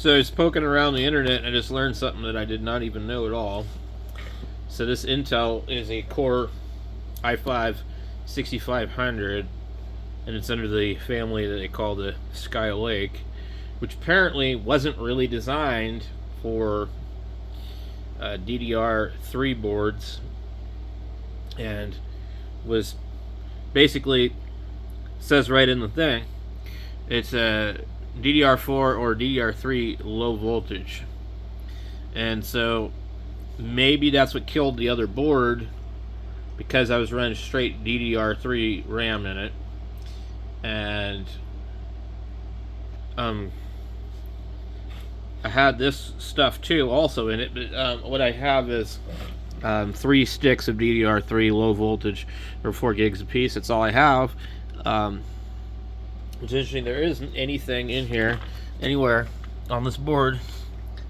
So I was poking around the internet and I just learned something that I did not even know at all. So this Intel is a Core i5 6500, and it's under the family that they call the Skylake, which apparently wasn't really designed for ddr3 boards, and was basically, says right in the thing, it's a DDR4 or DDR3 low voltage. And so maybe that's what killed the other board, because I was running straight DDR3 RAM in it. And I had this stuff too also in it, but what I have is 3 sticks of DDR3 low voltage, or 4 gigs a piece. That's all I have. It's interesting, there isn't anything in here anywhere on this board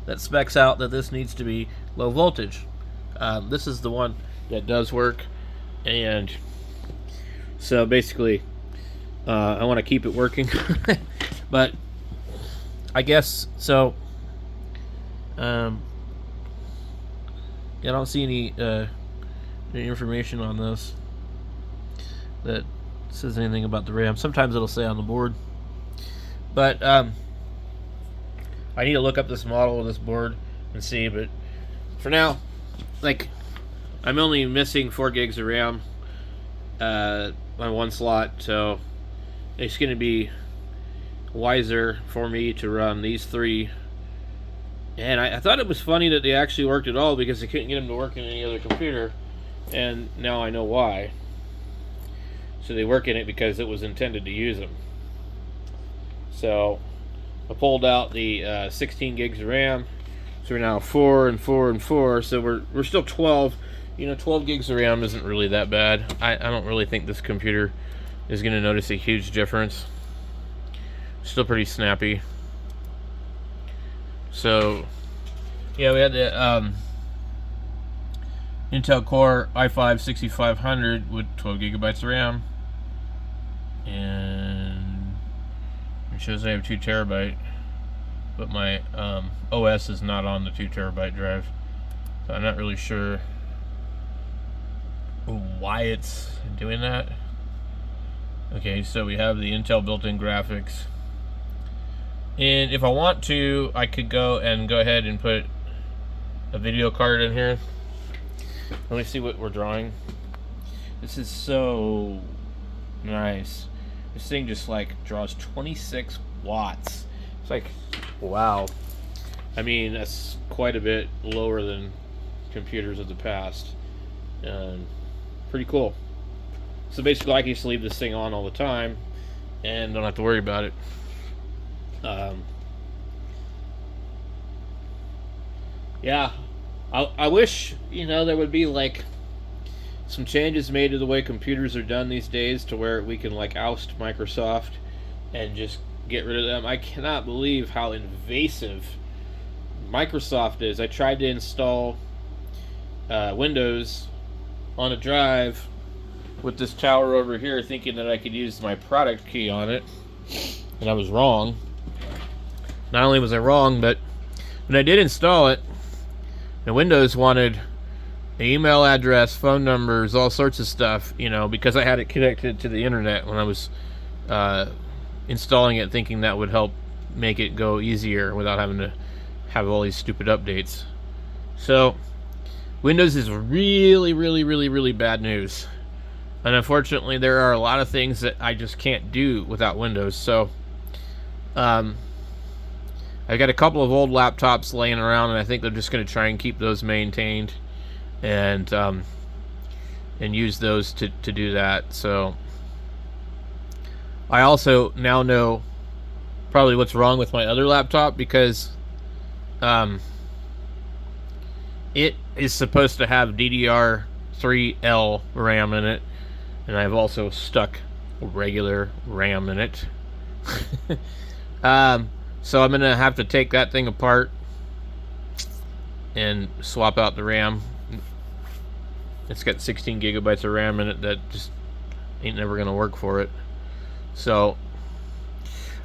that specs out that this needs to be low voltage. This is the one that does work, and so basically I want to keep it working. But I guess so. Yeah, I don't see any information on this that says anything about the RAM. Sometimes it'll say on the board, but I need to look up this model of this board and see. But for now, like, I'm only missing 4 gigs of RAM on one slot, so it's going to be wiser for me to run these 3. And I thought it was funny that they actually worked at all, because I couldn't get them to work in any other computer, and now I know why. So they work in it because it was intended to use them. So I pulled out the 16 gigs of RAM, so we're now 4 and 4 and 4, so we're still 12. You know, 12 gigs of RAM isn't really that bad. I don't really think this computer is going to notice a huge difference. Still pretty snappy. So yeah, we had the Intel Core i5 6500 with 12 gigabytes of RAM, and it shows I have 2 terabyte, but my OS is not on the 2 terabyte drive, so I'm not really sure why it's doing that. Okay, so we have the Intel built-in graphics, and if I want to, I could go ahead and put a video card in here. Let me see what we're drawing. This is so nice. This thing just like draws 26 watts. It's like, wow. I mean, that's quite a bit lower than computers of the past. Pretty cool. So basically, I can just leave this thing on all the time and don't have to worry about it. Yeah, I wish, you know, there would be like some changes made to the way computers are done these days, to where we can like oust Microsoft and just get rid of them. I cannot believe how invasive Microsoft is. I tried to install Windows on a drive with this tower over here, thinking that I could use my product key on it, and I was wrong. Not only was I wrong, but when I did install it, the Windows wanted an email address, phone numbers, all sorts of stuff, you know, because I had it connected to the internet when I was installing it, thinking that would help make it go easier without having to have all these stupid updates. So Windows is really, really, really, really bad news. And unfortunately, there are a lot of things that I just can't do without Windows. So I've got a couple of old laptops laying around, and I think they're just going to try and keep those maintained and use those to do that. So I also now know probably what's wrong with my other laptop, because it is supposed to have DDR3L RAM in it, and I've also stuck regular RAM in it. So I'm gonna have to take that thing apart and swap out the RAM. It's got 16 gigabytes of RAM in it that just ain't never gonna work for it. So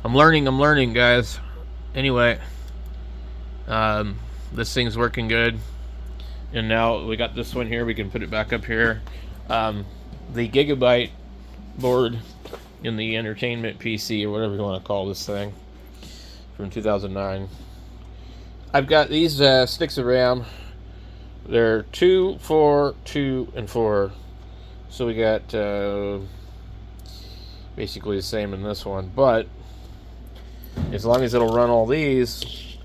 I'm learning, guys. Anyway, This thing's working good. And now we got this one here. We can put it back up here. The Gigabyte board in the entertainment PC, or whatever you want to call this thing, from 2009. I've got these sticks of RAM. They're 2, 4, 2, and 4. So we got basically the same in this one. But as long as it'll run all these,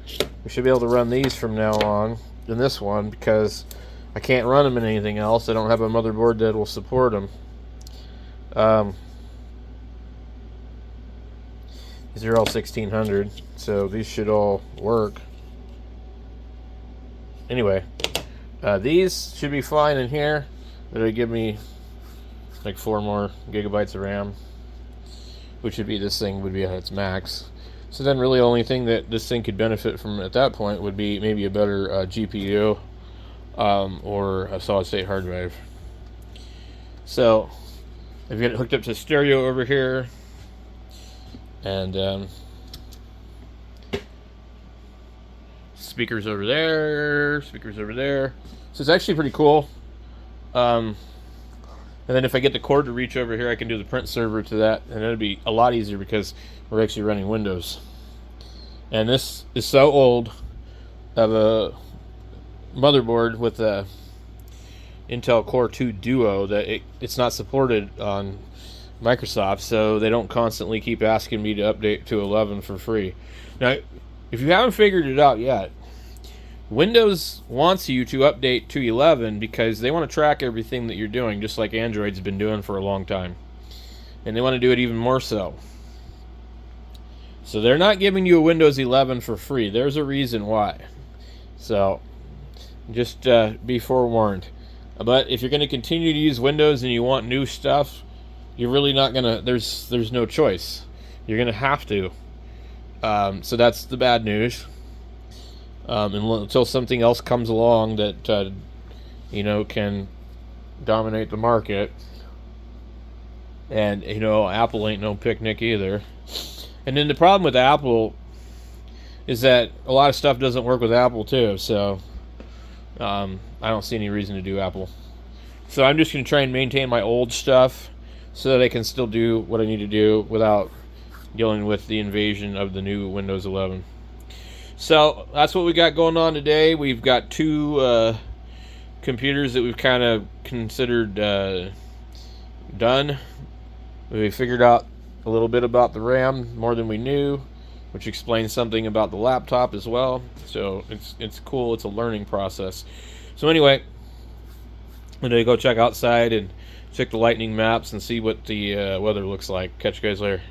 we should be able to run these from now on in this one, because I can't run them in anything else. I don't have a motherboard that will support them. These are all 1600, so these should all work. Anyway, these should be fine in here. That'll give me like 4 more gigabytes of RAM, which would be, this thing would be at its max. So then really the only thing that this thing could benefit from at that point would be maybe a better GPU or a solid state hard drive. So I've got it hooked up to stereo over here, and speakers over there, speakers over there. So it's actually pretty cool. And then if I get the cord to reach over here, I can do the print server to that, and it'll be a lot easier because we're actually running Windows. And this is so old of a motherboard with a Intel Core 2 Duo that it's not supported on Microsoft, so they don't constantly keep asking me to update to 11 for free. Now, if you haven't figured it out yet, Windows wants you to update to 11 because they want to track everything that you're doing, just like Android's been doing for a long time. And they want to do it even more so. So they're not giving you a Windows 11 for free. There's a reason why. So just be forewarned. But if you're going to continue to use Windows and you want new stuff, you're really not going to, there's no choice. You're going to have to. So that's the bad news. Until something else comes along that can dominate the market. And Apple ain't no picnic either. And then the problem with Apple is that a lot of stuff doesn't work with Apple too. So I don't see any reason to do Apple. So I'm just going to try and maintain my old stuff so that I can still do what I need to do without dealing with the invasion of the new Windows 11. So that's what we got going on today. We've got 2 computers that we've kind of considered done. We figured out a little bit about the RAM, more than we knew, which explains something about the laptop as well. So it's cool. It's a learning process. So anyway, I'm going to go check outside and check the lightning maps and see what the weather looks like. Catch you guys later.